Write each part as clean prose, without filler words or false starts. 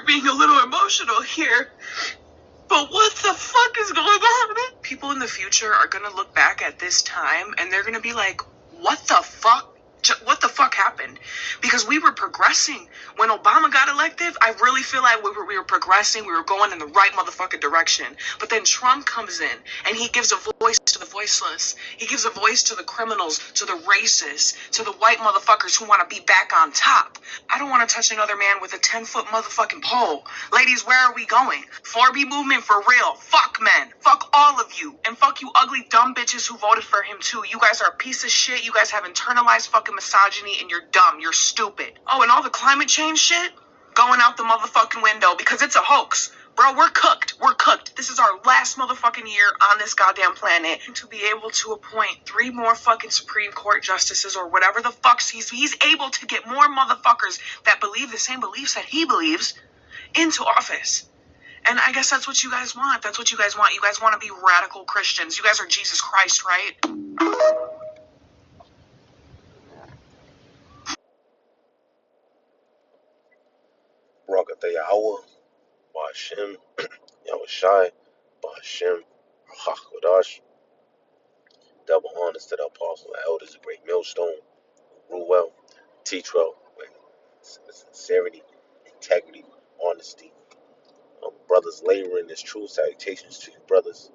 being a little emotional here. But what the fuck is going on? People in the future are gonna look back at this time and they're gonna be like, what the fuck? What the fuck happened? Because we were progressing. When Obama got elected, I really feel like we were progressing. We were going in the right motherfucking direction. But then Trump comes in and he gives a voice to the voiceless. He gives a voice to the criminals, to the racists, to the white motherfuckers who want to be back on top. I don't want to touch another man with a 10-foot motherfucking pole. Ladies, where are we going? 4B movement for real. Fuck men. Fuck all of you. And fuck you ugly dumb bitches who voted for him too. You guys are a piece of shit. You guys have internalized fucking misogyny and you're dumb. You're stupid. Oh, and all the climate change shit? Going out the motherfucking window because it's a hoax. Bro, we're cooked. We're cooked. This is our last motherfucking year on this goddamn planet. To be able to appoint 3 more fucking Supreme Court justices or whatever the fuck he's able to get more motherfuckers that believe the same beliefs that he believes into office. And I guess that's what you guys want. That's what you guys want. You guys want to be radical Christians. You guys are Jesus Christ, right? Barakatah Yahweh, Ba'ashem, Yahushai, Ba'ashem, Ruach double honors to the apostle, the elders, the great millstone, who rule well, teach well, with sincerity, integrity, honesty. Brothers labor in this truth. Salutations to you, brothers.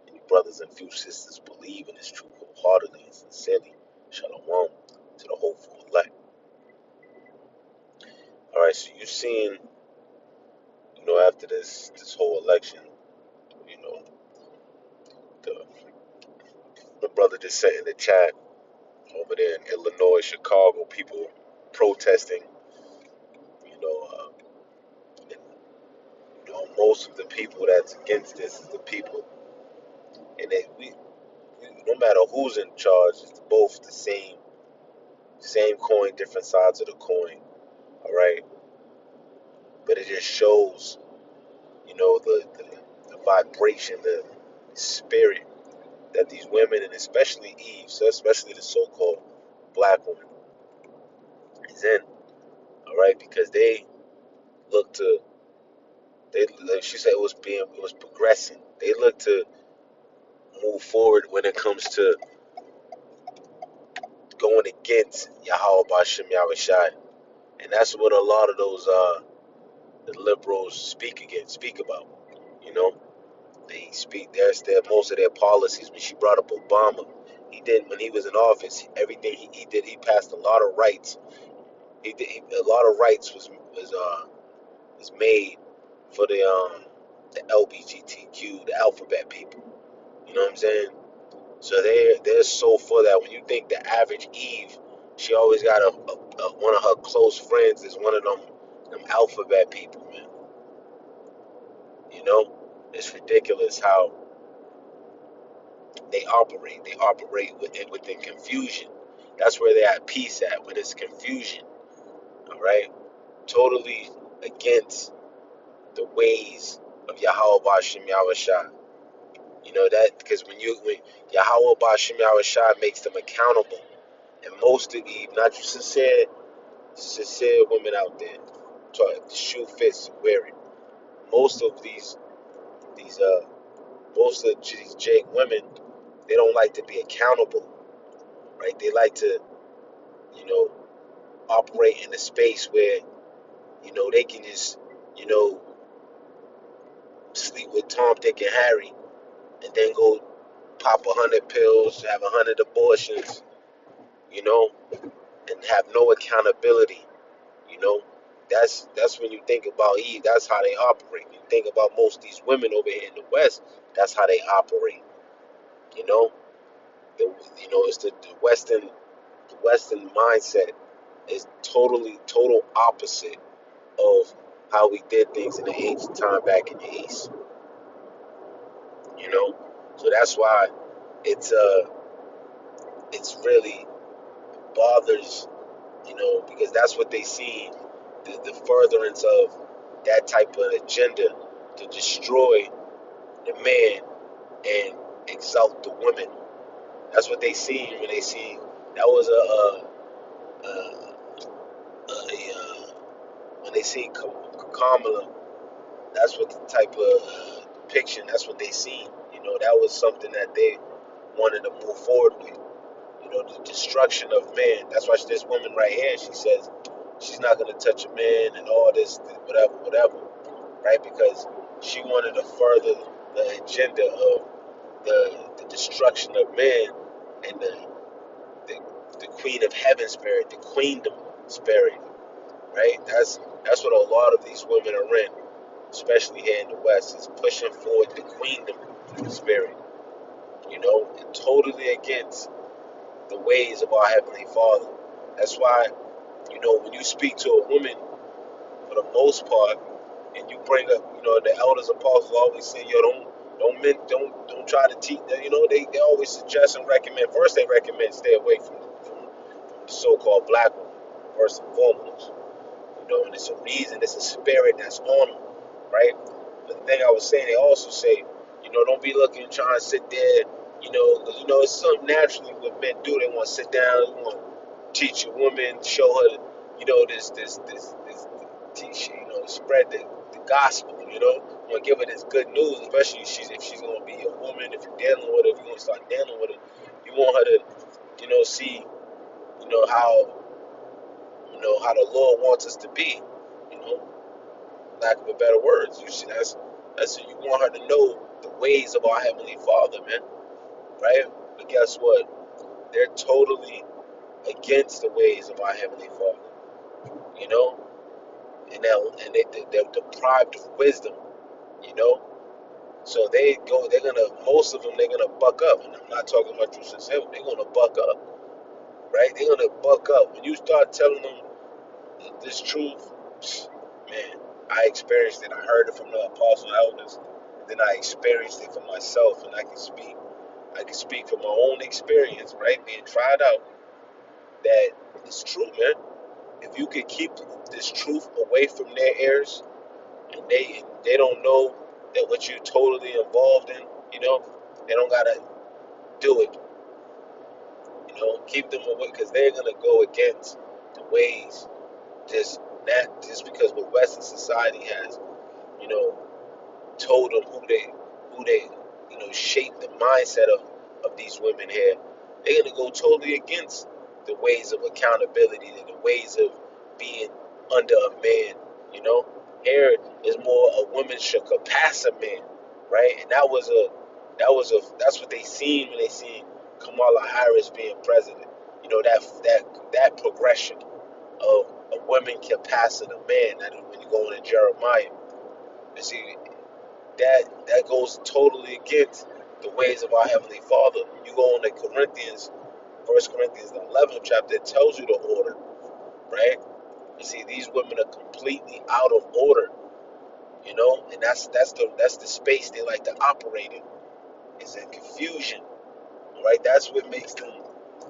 And you brothers and few sisters believe in this truth wholeheartedly and sincerely. Shalom to the hopeful elect. All right, so you've seen, after this whole election, the brother just said in the chat over there in Illinois, Chicago, people protesting, and, most of the people that's against this is the people, and we no matter who's in charge, it's both the same coin, different sides of the coin. All right, but it just shows, the vibration, the spirit that these women, and especially Eve, so especially the so-called black woman, is in. All right, because they look to, like she said, it was progressing. They look to move forward when it comes to going against Yahweh Bashim Yahushai, and that's what a lot of those the liberals speak about. They speak their most of their policies. When she brought up Obama, he did when he was in office. Everything he did, he passed a lot of rights. A lot of rights was made for the LGBTQ, the alphabet people. You know what I'm saying? So they're so for that. When you think the average Eve, she always got one of her close friends is one of them alphabet people, man. It's ridiculous how they operate. They operate within confusion. That's where they're at peace at, when it's confusion. All right, totally against the ways of Yahweh Bashim Yahushai. That because when Yahweh Bashim Yahushai makes them accountable, and most of Eve, not just sincere women out there, if the shoe fits, wear it. Most of these Jake women, they don't like to be accountable, right? They like to, operate in a space where, they can just, sleep with Tom, Dick, and Harry, and then go pop 100 pills, have 100 abortions, and have no accountability. That's when you think about Eve. That's how they operate. You think about most of these women over here in the West. That's how they operate. It's the Western mindset is total opposite of how we did things in the ancient time back in the East. So that's why it's really bothers, because that's what they see, the furtherance of that type of agenda to destroy the man and exalt the women. That's what they see when they see that was a when they see Kamala, that's what the type of depiction, that's what they see. That was something that they wanted to move forward with. The destruction of man. That's why this woman right here, she says she's not going to touch a man and all this, whatever, right? Because she wanted to further the agenda of the destruction of man and the, the Queen of Heaven spirit, the Queendom spirit, right? That's what a lot of these women are in, especially here in the West, is pushing forward the Queendom spirit, and totally against the ways of our Heavenly Father. That's why, when you speak to a woman, for the most part, and you bring up, the elders apostles always say, yo, don't try to teach them. They always suggest and recommend. First, they recommend stay away from the so-called black woman, first and foremost. And it's a reason, it's a spirit that's on them, right? But the thing I was saying, they also say, don't be looking, trying to sit there, because it's something naturally what men do. They want to sit down, they want to teach a woman, show her, this teach, spread the gospel, want to give her this good news, especially if she's going to be a woman, if you're dealing with her, if you're going to start dealing with her, you want her to, see, how, how the Lord wants us to be, you know, lack of a better words. You see, that's you want her to know the ways of our Heavenly Father, man, right? But guess what? They're totally against the ways of our Heavenly Father, you know, and they're deprived of wisdom, you know. So most of them, they're gonna buck up, and I'm not talking about you sincerely. They're gonna buck up, right? They're gonna buck up when you start telling them this truth. Man, I experienced it. I heard it from the apostle elders, and then I experienced it for myself, and I can speak from my own experience, right? Being tried out, that it's true, man. If you could keep this truth away from their ears, and they don't know that what you're totally involved in, they don't gotta do it, keep them away, because they're gonna go against the ways, just because what Western society has, you know, told them who they shape the mindset of these women here. They're gonna go totally against the ways of accountability and the ways of being under a man. Here is more a woman should surpass a man, right? And that's what they seen when they seen Kamala Harris being president. That progression of a woman can pass a man. That when you go into Jeremiah, you see that goes totally against the ways of our Heavenly Father. You go into Corinthians, 1 Corinthians, the 11th chapter, it tells you the order, right? You see, these women are completely out of order, and that's the space they like to operate in. It's in confusion, right? That's what makes them,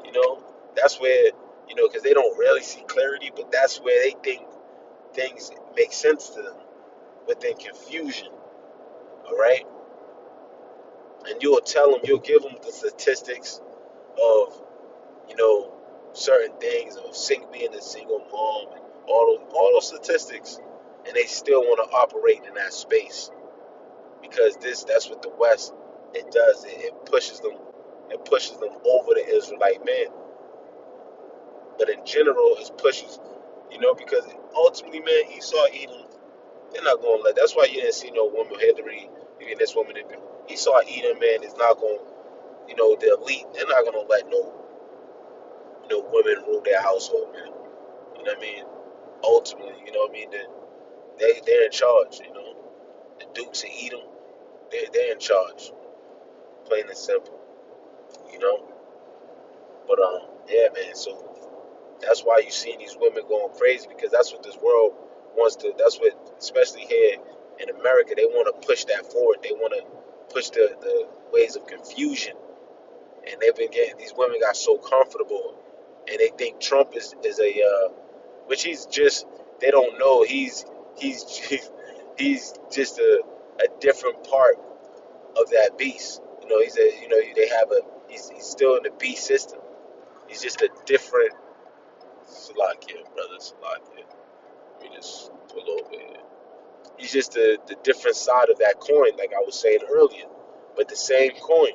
you know, that's where, because they don't really see clarity, but that's where they think things make sense to them within confusion, all right? And you'll give them the statistics of, certain things of being a single mom and all those statistics, and they still want to operate in that space because that's what the West it does. It pushes them over the Israelite man. But in general, it pushes, because ultimately, man, Esau, Edom, they're not going to let. That's why you didn't see no woman here to read. Even this woman, Esau, Edom, man, is not going. The elite, they're not going to let women rule their household, man. You know what I mean? Ultimately, you know what I mean? They're in charge, The Dukes of Edom, they're in charge. Plain and simple, you know? But, yeah, man, so that's why you see these women going crazy, because that's what this world wants to, that's what, especially here in America, they want to push that forward. They want to push the ways of confusion. And they've been these women got so comfortable, and they think Trump is which they don't know, he's just a different part of that beast. He's still in the beast system. He's just a different, Salakia, brother, Salakia. Let me just put He's just the different side of that coin, like I was saying earlier. But the same coin.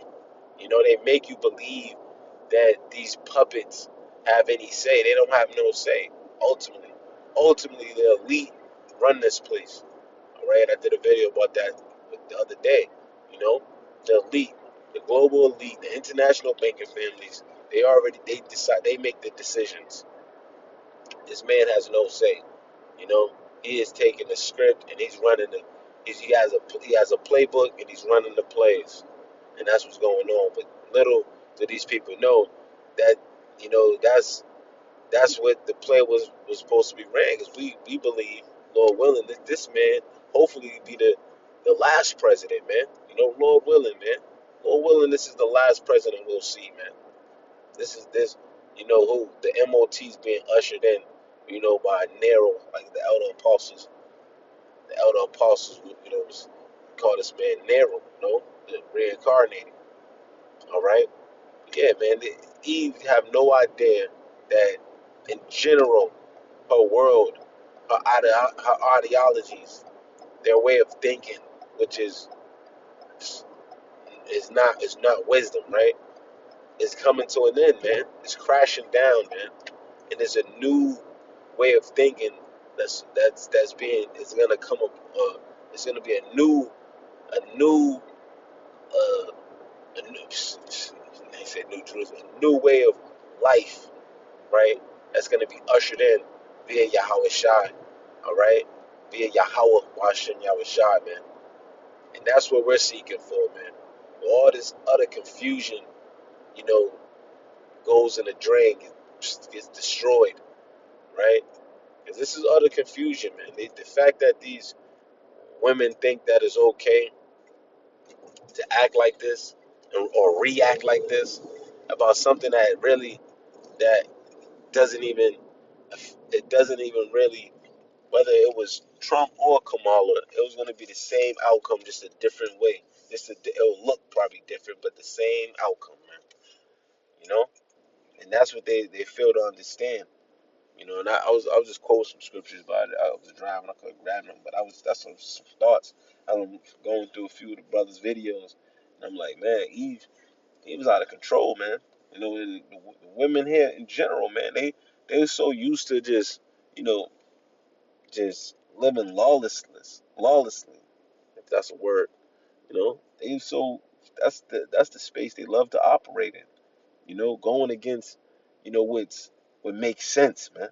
They make you believe that these puppets have any say. They don't have no say. Ultimately, the elite run this place. All right, I did a video about that the other day. You know, the elite, the global elite, the international banking families. They decide. They make the decisions. This man has no say. You know, he is taking the script and he's running the. He has a playbook and he's running the plays, and that's what's going on. But little do these people know that that's what the play was supposed to be ran. Because we believe, Lord willing, that this man hopefully be the last president, man. Lord willing, man. Lord willing, this is the last president we'll see, man. This is this, who the MOT's being ushered in, by Nero, like the elder apostles. The elder apostles, was call this man Nero, the reincarnated. All right, yeah, man. Eve have no idea that, in general, her world, her ideologies, their way of thinking, which is not wisdom, right? It's coming to an end, man. It's crashing down, man. And there's a new way of thinking that's being it's gonna come up. It's gonna be a new uh a new they say New Jerusalem, a new way of life, right? That's gonna be ushered in via Yahweh Shai, all right? Via Yahweh Washing Yahweh Shai, man. And that's what we're seeking for, man. All this other confusion, you know, goes in the drain, gets destroyed, right? Because this is utter confusion, man. The fact that these women think that it's okay to act like this or react like this about something that doesn't even it doesn't even really, whether it was Trump or Kamala, it was going to be the same outcome, just a different way. It'll look probably different, but the same outcome, man. You know, and that's what they fail to understand. And I was just quoting some scriptures, but I was driving, I couldn't grab them. But that's some thoughts. I'm going through a few of the brothers' videos, and I'm like, man, Eve was out of control, man. And the women here in general, man, they were so used to just living lawlessly, if that's a word. They so that's the space they love to operate in. Going against, what makes sense, man,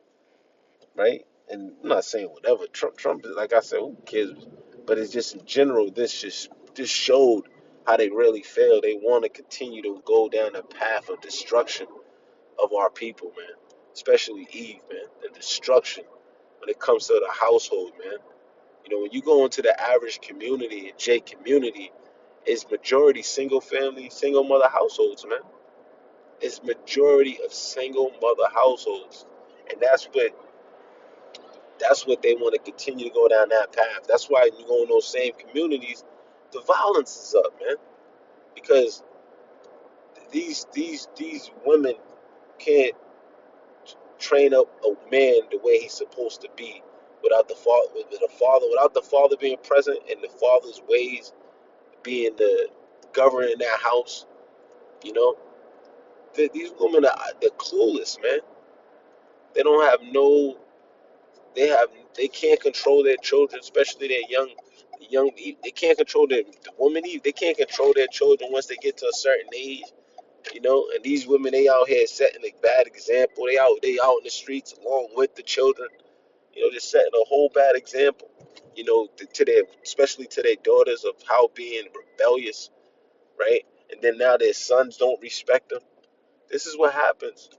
right? And I'm not saying whatever Trump, like I said, who cares? But it's just in general, this showed how they really fail. They want to continue to go down a path of destruction of our people, man. Especially Eve, man. The destruction when it comes to the household, man. When you go into the average community, a J community, it's majority single family, single mother households, man. It's majority of single mother households. And that's what they want to continue to go down that path. That's why you go in those same communities, the violence is up, man. Because these women can't train up a man the way he's supposed to be without the father being present and the father's ways being the governing that house. You know, these women they're clueless, man. They don't have no. They can't control their children, especially their young. They can't control the women. They can't control their children once they get to a certain age. And these women, they out here setting a bad example. They out in the streets along with the children. Just setting a whole bad example. To their, especially to their daughters, of how being rebellious, right? And then now their sons don't respect them. This is what happens.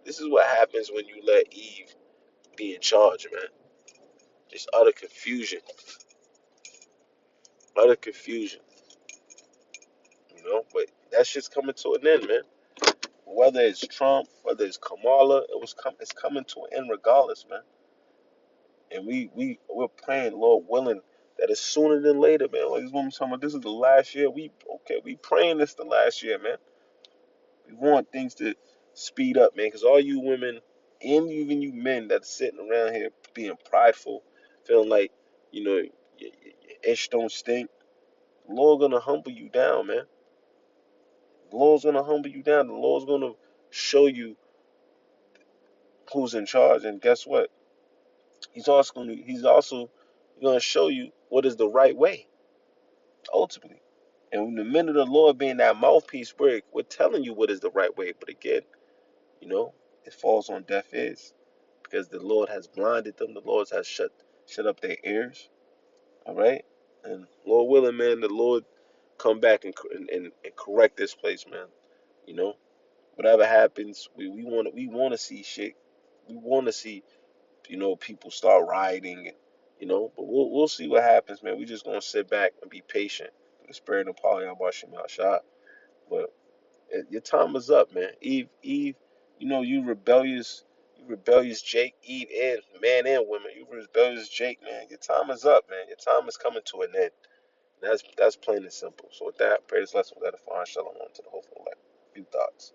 This is what happens when you let Eve be in charge, man. Just utter confusion. Utter confusion. But that shit's coming to an end, man. Whether it's Trump, whether it's Kamala, it's coming to an end regardless, man. And we're praying, Lord willing, that it's sooner than later, man. Like this woman talking about, this is the last year. We praying this the last year, man. We want things to speed up, man, because all you women and even you men that's sitting around here being prideful, feeling like, you know, ish don't stink. The Lord gonna humble you down, man. The Lord's gonna humble you down. The Lord's gonna show you who's in charge, and guess what? He's also gonna show you what is the right way, ultimately. And in the minute of the Lord being that mouthpiece, we're telling you what is the right way. But again, you know, it falls on deaf ears because the Lord has blinded them. The Lord has shut up their ears. All right, and Lord willing, man, the Lord come back and correct this place, man. You know, whatever happens, we want to see shit. We want to see, people start rioting, and but we'll see what happens, man. We just gonna sit back and be patient for the spirit of Poly Abashim Shah. But your time is up, man. Eve, you rebellious Jake, Eve, and man and women, you rebellious Jake, man. Your time is up, man. Your time is coming to an end. That's plain and simple. So with that, pray this lesson with edifying shalom to the hopeful elect. Few thoughts.